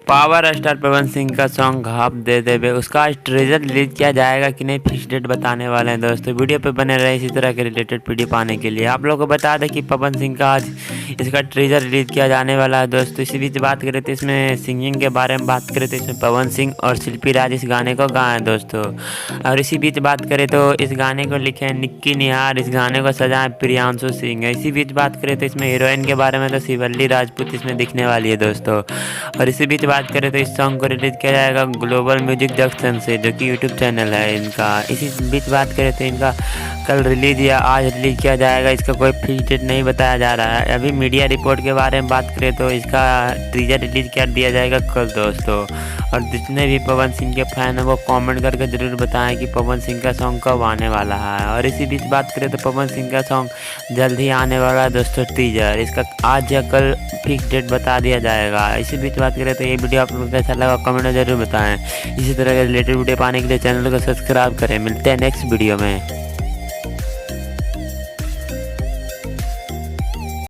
Power star Pawan Singh का song half दे दे बे, उसका आज ट्रेजर रिलीज किया जाएगा कि नहीं, फिक्स डेट बताने वाले हैं दोस्तों। वीडियो पे बने रहे इसी तरह के रिलेटेड वीडियो पाने के लिए। आप लोगों को बता दें कि पवन सिंह का आज इसका ट्रेजर रिलीज किया जाने वाला है दोस्तों। इसी बीच बात करें तो इसमें सिंगिंग के बारे में बात करें तो इसमें पवन सिंह और शिल्पी राज इस गाने को गाए हैं दोस्तों। और इसी बीच बात करें तो इस गाने को लिखे हैं निक्की निहार, इस गाने को सजाए प्रियांशु सिंह। इसी बीच बात करें तो इसमें हीरोइन के बारे में तो शिवल्ली राजपूत इसमें दिखने वाली है दोस्तों। और इसी बीच बात करें तो इस सॉन्ग को रिलीज किया जाएगा ग्लोबल म्यूजिक जंक्शन से, जो कि यूट्यूब चैनल है इनका। इसी बीच बात करें तो इनका कल रिलीज या आज रिलीज किया जाएगा, इसका कोई फिक्स डेट नहीं बताया जा रहा है। अभी मीडिया रिपोर्ट के बारे में बात करें तो इसका टीजर रिलीज कर दिया जाएगा कल दोस्तों। और जितने भी पवन सिंह के फैन हैं वो कमेंट करके ज़रूर बताएं कि पवन सिंह का सॉन्ग कब आने वाला है। और इसी बीच बात करें तो पवन सिंह का सॉन्ग जल्द ही आने वाला है दोस्तों टीजर, इसका आज या कल फिक्स डेट बता दिया जाएगा। इसी बीच बात करें तो ये वीडियो आप लोगों को कैसा लगा कमेंट में ज़रूर बताएं। इसी तरह के रिलेटेड वीडियो पाने के लिए चैनल को सब्सक्राइब करें। मिलते हैं नेक्स्ट वीडियो में।